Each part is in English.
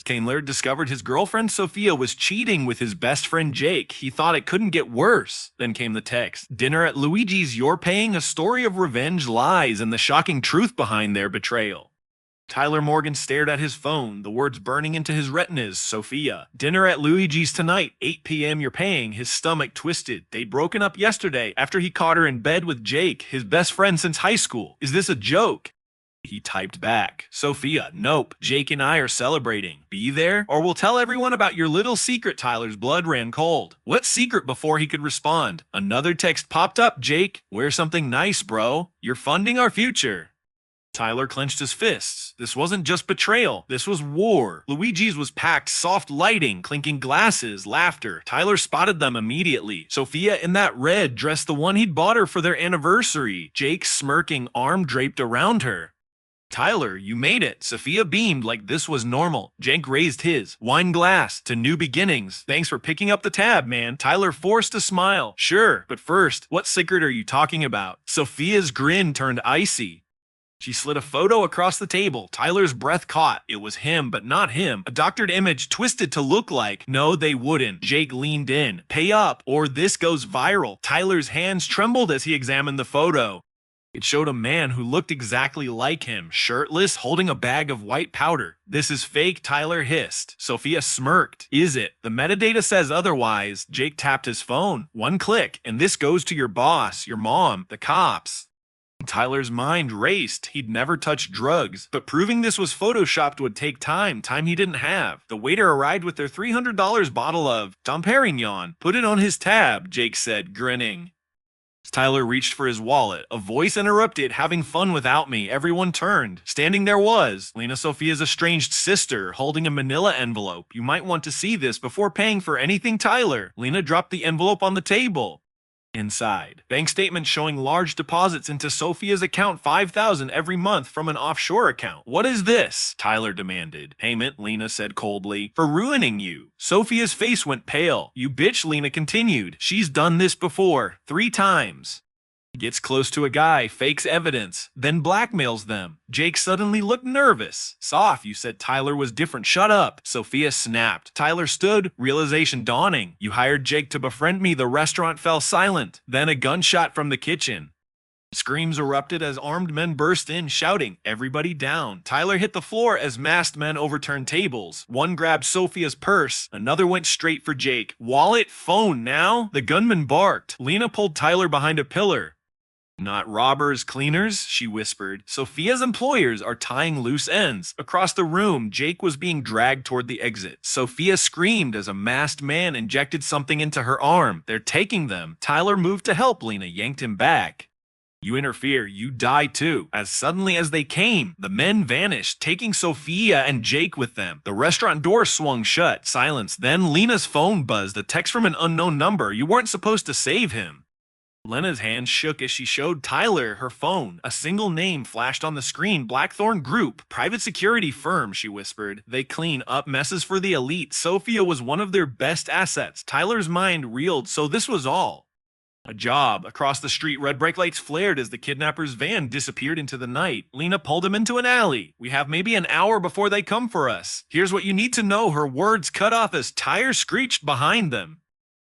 Taylor discovered his girlfriend Sophia was cheating with his best friend Jake. He thought it couldn't get worse. Then came the text. Dinner at Luigi's, you're paying, a story of revenge, lies, and the shocking truth behind their betrayal. Tyler Morgan stared at his phone, the words burning into his retinas. Sophia. Dinner at Luigi's tonight, 8 p.m. you're paying. His stomach twisted. They'd broken up yesterday after he caught her in bed with Jake, his best friend since high school. Is this a joke? He typed back. Sophia. Nope. Jake and I are celebrating. Be there, or we'll tell everyone about your little secret. Tyler's blood ran cold. What secret? Before he could respond, another text popped up. Jake, wear something nice, bro. You're funding our future. Tyler clenched his fists. This wasn't just betrayal. This was war. Luigi's was packed, soft lighting, clinking glasses, laughter. Tyler spotted them immediately. Sophia in that red dress, the one he'd bought her for their anniversary. Jake smirking, arm draped around her. Tyler, you made it. Sophia beamed like this was normal. Jake raised his wine glass to new beginnings. Thanks for picking up the tab, man. Tyler forced a smile. Sure, but first, what secret are you talking about? Sophia's grin turned icy. She slid a photo across the table. Tyler's breath caught. It was him, but not him. A doctored image twisted to look like. No, they wouldn't. Jake leaned in. Pay up, or this goes viral. Tyler's hands trembled as he examined the photo. It showed a man who looked exactly like him, shirtless, holding a bag of white powder. This is fake, Tyler hissed. Sophia smirked. Is it? The metadata says otherwise. Jake tapped his phone. One click, and this goes to your boss, your mom, the cops. Tyler's mind raced. He'd never touched drugs, but proving this was photoshopped would take time he didn't have. The waiter arrived with their $300 bottle of Dom Perignon. Put it on his tab, Jake said, grinning. Tyler reached for his wallet. A voice interrupted. Having fun without me. Everyone turned. Standing there was Lena, Sophia's estranged sister, holding a manila envelope. You might want to see this before paying for anything, Tyler. Lena dropped the envelope on the table. Inside, bank statement showing large deposits into Sophia's account, $5,000 every month from an offshore account. What is this? Tyler demanded. Payment, Lena said coldly, for ruining you. Sophia's face went pale. You bitch, Lena continued. She's done this before, 3 times. Gets close to a guy, fakes evidence, then blackmails them. Jake suddenly looked nervous. Soph, you said Tyler was different. Shut up. Sophia snapped. Tyler stood, realization dawning. You hired Jake to befriend me. The restaurant fell silent. Then a gunshot from the kitchen. Screams erupted as armed men burst in, shouting, everybody down. Tyler hit the floor as masked men overturned tables. One grabbed Sophia's purse. Another went straight for Jake. Wallet, phone now? The gunman barked. Lena pulled Tyler behind a pillar. Not robbers, cleaners, she whispered. Sophia's employers are tying loose ends. Across the room, Jake was being dragged toward the exit. Sophia screamed as a masked man injected something into her arm. They're taking them. Tyler moved to help. Lena yanked him back. You interfere, you die too. As suddenly as they came, the men vanished, taking Sophia and Jake with them. The restaurant door swung shut. Silence. Then Lena's phone buzzed, a text from an unknown number. You weren't supposed to save him. Lena's hand shook as she showed Tyler her phone. A single name flashed on the screen. Blackthorn Group. Private security firm, she whispered. They clean up messes for the elite. Sophia was one of their best assets. Tyler's mind reeled, so this was all a job. Across the street, red brake lights flared as the kidnapper's van disappeared into the night. Lena pulled him into an alley. We have maybe an hour before they come for us. Here's what you need to know. Her words cut off as tires screeched behind them.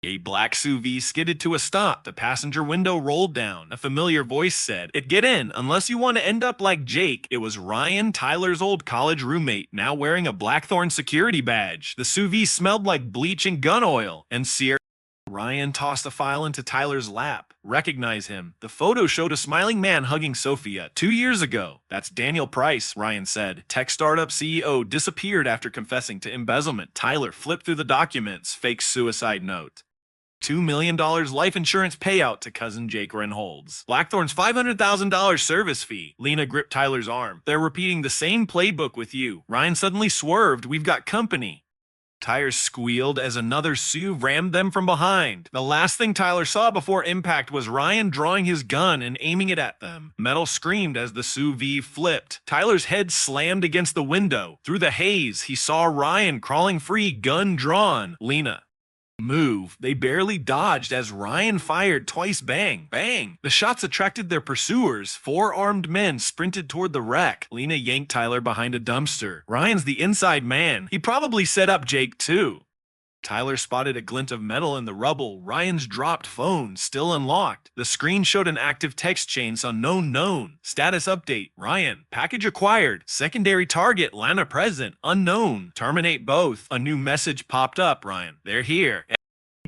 A black SUV skidded to a stop. The passenger window rolled down. A familiar voice said, get in, unless you want to end up like Jake. It was Ryan, Tyler's old college roommate, now wearing a Blackthorn security badge. The SUV smelled like bleach and gun oil. And Sierra. Ryan tossed a file into Tyler's lap. Recognize him. The photo showed a smiling man hugging Sophia 2 years ago. That's Daniel Price, Ryan said. Tech startup CEO disappeared after confessing to embezzlement. Tyler flipped through the documents. Fake suicide note. $2 million life insurance payout to cousin Jake Renholds. Blackthorn's $500,000 service fee. Lena gripped Tyler's arm. They're repeating the same playbook with you. Ryan suddenly swerved. We've got company. Tires squealed as another SUV rammed them from behind. The last thing Tyler saw before impact was Ryan drawing his gun and aiming it at them. Metal screamed as the SUV flipped. Tyler's head slammed against the window. Through the haze, he saw Ryan crawling free, gun drawn. Lena. Move. They barely dodged as Ryan fired twice. Bang, bang. The shots attracted their pursuers. Four armed men sprinted toward the wreck. Lena yanked Tyler behind a dumpster. Ryan's the inside man. He probably set up Jake too. Tyler spotted a glint of metal in the rubble. Ryan's dropped phone, still unlocked. The screen showed an active text chain, unknown known. Status update, Ryan. Package acquired. Secondary target, Lena present. Unknown. Terminate both. A new message popped up, Ryan. They're here.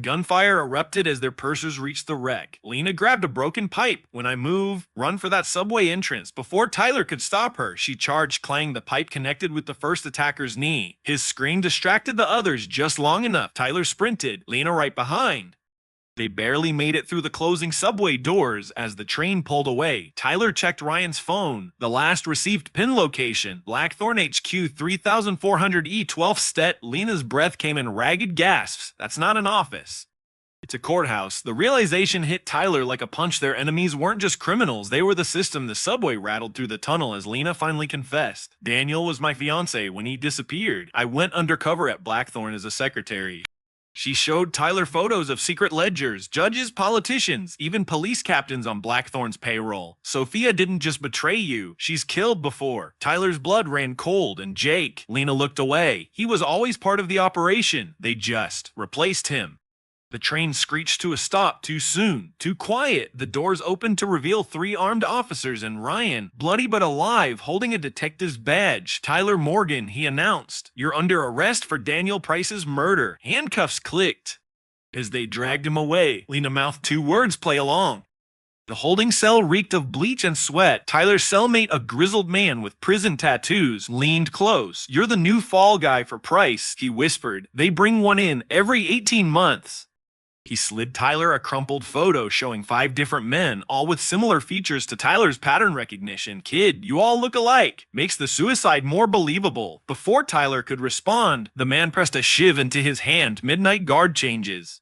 Gunfire erupted as their pursuers reached the wreck. Lena grabbed a broken pipe. When I move, run for that subway entrance. Before Tyler could stop her, she charged, clang. The pipe connected with the first attacker's knee. His scream distracted the others just long enough. Tyler sprinted, Lena right behind. They barely made it through the closing subway doors as the train pulled away. Tyler checked Ryan's phone. The last received pin location, Blackthorn HQ 3400E 12th Stet. Lena's breath came in ragged gasps. That's not an office. It's a courthouse. The realization hit Tyler like a punch. Their enemies weren't just criminals, they were the system. The subway rattled through the tunnel as Lena finally confessed. Daniel was my fiance when he disappeared. I went undercover at Blackthorn as a secretary. She showed Tyler photos of secret ledgers, judges, politicians, even police captains on Blackthorn's payroll. Sophia didn't just betray you, she's killed before. Tyler's blood ran cold, and Jake. Lena looked away. He was always part of the operation. They just replaced him. The train screeched to a stop too soon, too quiet. The doors opened to reveal three armed officers and Ryan, bloody but alive, holding a detective's badge. Tyler Morgan, he announced. You're under arrest for Daniel Price's murder. Handcuffs clicked. As they dragged him away, Lena mouthed two words, play along. The holding cell reeked of bleach and sweat. Tyler's cellmate, a grizzled man with prison tattoos, leaned close. You're the new fall guy for Price, he whispered. They bring one in every 18 months. He slid Tyler a crumpled photo showing 5 different men, all with similar features to Tyler's pattern recognition. Kid, you all look alike. Makes the suicide more believable. Before Tyler could respond, the man pressed a shiv into his hand. Midnight guard changes.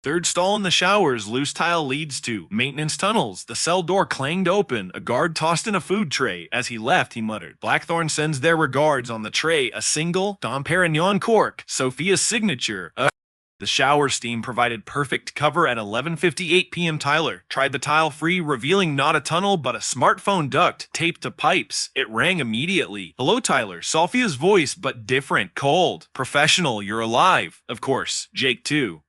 Third stall in the showers, loose tile leads to maintenance tunnels. The cell door clanged open. A guard tossed in a food tray. As he left, he muttered, Blackthorn sends their regards. On the tray, a single Dom Perignon cork. Sophia's signature. The shower steam provided perfect cover at 11:58 p.m. Tyler tried the tile free, revealing not a tunnel but a smartphone duct taped to pipes. It rang immediately. Hello, Tyler. Sophia's voice, but different, cold. Professional, you're alive. Of course, Jake too.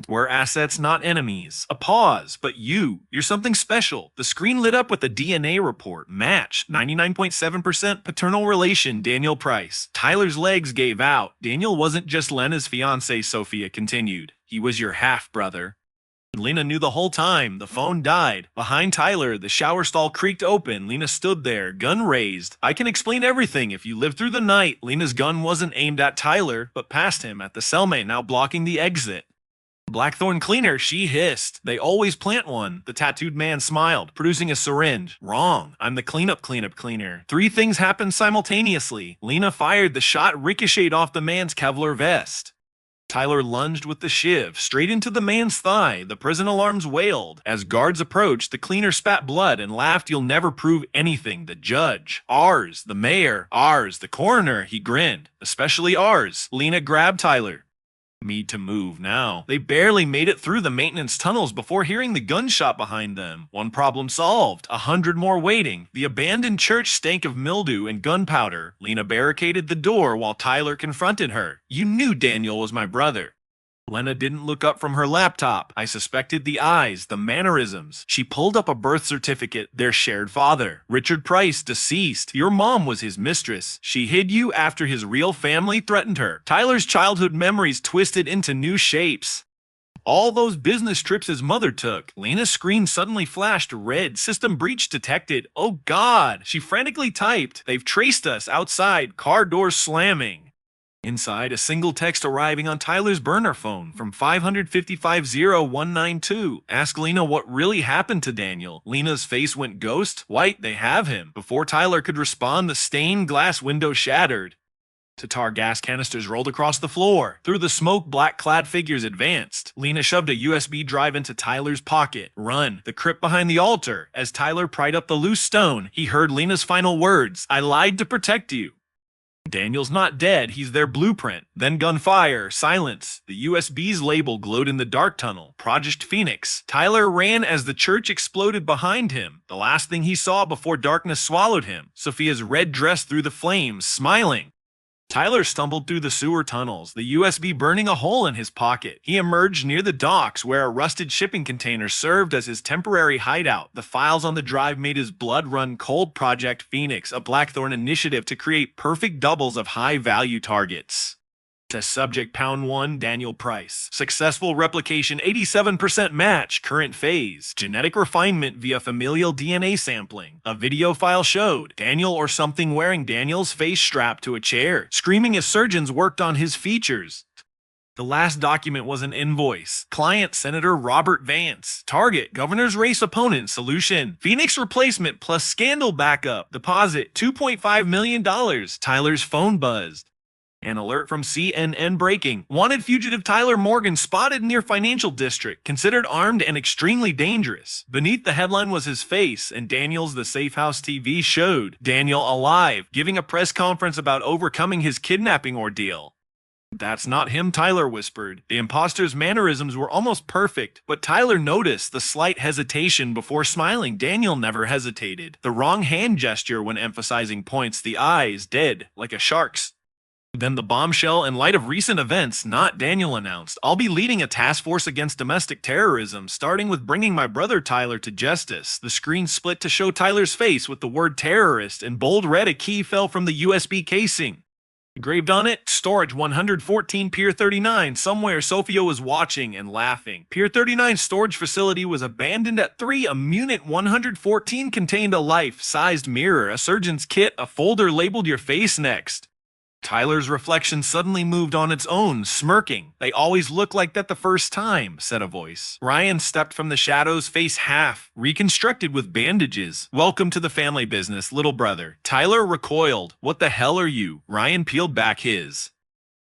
We're assets, not enemies. A pause, but you're something special. The screen lit up with a DNA report. Match, 99.7% paternal relation, Daniel Price. Tyler's legs gave out. Daniel wasn't just Lena's fiancé, Sophia continued. He was your half-brother. Lena knew the whole time. The phone died. Behind Tyler, the shower stall creaked open. Lena stood there, gun raised. I can explain everything if you live through the night. Lena's gun wasn't aimed at Tyler, but past him at the cellmate now blocking the exit. Blackthorn cleaner, she hissed. They always plant one. The tattooed man smiled, producing a syringe. Wrong. I'm the cleanup cleaner. 3 things happened simultaneously. Lena fired. The shot ricocheted off the man's Kevlar vest. Tyler lunged with the shiv, straight into the man's thigh. The prison alarms wailed. As guards approached, the cleaner spat blood and laughed. You'll never prove anything. The judge. Ours. The mayor. Ours. The coroner. He grinned. Especially ours. Lena grabbed Tyler. Need to move now. They barely made it through the maintenance tunnels before hearing the gunshot behind them. One problem solved. 100 more waiting. The abandoned church stank of mildew and gunpowder. Lena barricaded the door while Tyler confronted her. You knew Daniel was my brother. Lena didn't look up from her laptop. I suspected the eyes, the mannerisms. She pulled up a birth certificate. Their shared father. Richard Price, deceased. Your mom was his mistress. She hid you after his real family threatened her. Tyler's childhood memories twisted into new shapes. All those business trips his mother took. Lena's screen suddenly flashed red. System breach detected. Oh God. She frantically typed. They've traced us outside. Car doors slamming. Inside, a single text arriving on Tyler's burner phone from 5550192. Ask Lena what really happened to Daniel. Lena's face went ghost. White, they have him. Before Tyler could respond, the stained glass window shattered. Tatar gas canisters rolled across the floor. Through the smoke, black-clad figures advanced. Lena shoved a USB drive into Tyler's pocket. Run. The crypt behind the altar. As Tyler pried up the loose stone, he heard Lena's final words. I lied to protect you. Daniel's not dead, he's their blueprint. Then gunfire, silence. The USB's label glowed in the dark tunnel. Project Phoenix. Tyler ran as the church exploded behind him. The last thing he saw before darkness swallowed him. Sophia's red dress through the flames, smiling. Tyler stumbled through the sewer tunnels, the USB burning a hole in his pocket. He emerged near the docks where a rusted shipping container served as his temporary hideout. The files on the drive made his blood run cold. Project Phoenix, a Blackthorn initiative to create perfect doubles of high-value targets. Test subject pound 1, Daniel Price. Successful replication 87% match, current phase. Genetic refinement via familial DNA sampling. A video file showed Daniel or something wearing Daniel's face strapped to a chair, screaming as surgeons worked on his features. The last document was an invoice. Client Senator Robert Vance. Target governor's race opponent. Solution Phoenix replacement plus scandal backup. Deposit $2.5 million. Tyler's phone buzzed. An alert from CNN breaking. Wanted fugitive Tyler Morgan spotted near Financial District, considered armed and extremely dangerous. Beneath the headline was his face, and Daniel's The Safe House TV showed Daniel alive, giving a press conference about overcoming his kidnapping ordeal. That's not him, Tyler whispered. The imposter's mannerisms were almost perfect, but Tyler noticed the slight hesitation before smiling. Daniel never hesitated. The wrong hand gesture when emphasizing points, the eyes dead, like a shark's. Then the bombshell. In light of recent events, not Daniel announced, I'll be leading a task force against domestic terrorism, starting with bringing my brother Tyler to justice. The screen split to show Tyler's face with the word terrorist. In bold red, a key fell from the USB casing. Engraved on it, storage 114 Pier 39. Somewhere Sophia was watching and laughing. Pier 39's storage facility was abandoned at 3. A Unit 114 contained a life-sized mirror, a surgeon's kit, a folder labeled Your Face Next. Tyler's reflection suddenly moved on its own, smirking. They always look like that the first time, said a voice. Ryan stepped from the shadows, face half, reconstructed with bandages. Welcome to the family business, little brother. Tyler recoiled. What the hell are you? Ryan peeled back his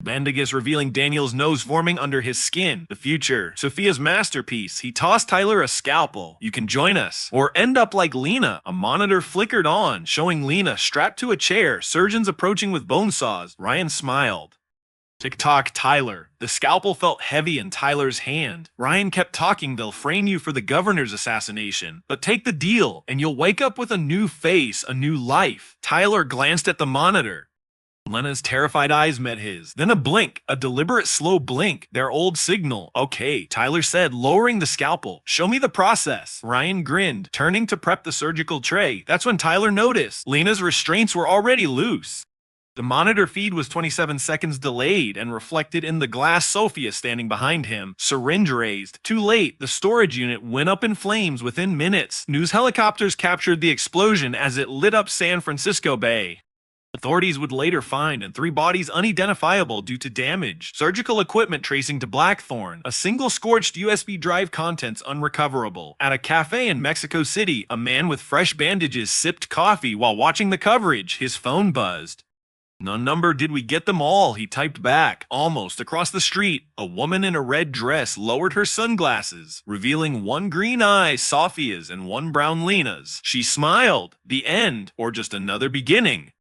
bandages, revealing Daniel's nose forming under his skin. The future. Sophia's masterpiece. He tossed Tyler a scalpel. You can join us. Or end up like Lena. A monitor flickered on, showing Lena strapped to a chair, surgeons approaching with bone saws. Ryan smiled. Tick-tock, Tyler. The scalpel felt heavy in Tyler's hand. Ryan kept talking. They'll frame you for the governor's assassination. But take the deal, and you'll wake up with a new face, a new life. Tyler glanced at the monitor. Lena's terrified eyes met his. Then a blink, a deliberate slow blink, their old signal. Okay, Tyler said, lowering the scalpel. Show me the process. Ryan grinned, turning to prep the surgical tray. That's when Tyler noticed. Lena's restraints were already loose. The monitor feed was 27 seconds delayed and reflected in the glass. Sophia standing behind him, syringe raised. Too late, the storage unit went up in flames within minutes. News helicopters captured the explosion as it lit up San Francisco Bay. Authorities would later find 3 bodies unidentifiable due to damage. Surgical equipment tracing to Blackthorn. A single scorched USB drive, contents unrecoverable. At a cafe in Mexico City, a man with fresh bandages sipped coffee while watching the coverage. His phone buzzed. No number. Did we get them all? He typed back. Almost. Across the street, a woman in a red dress lowered her sunglasses, revealing one green eye, Sophia's, and one brown Lena's. She smiled. The end, or just another beginning.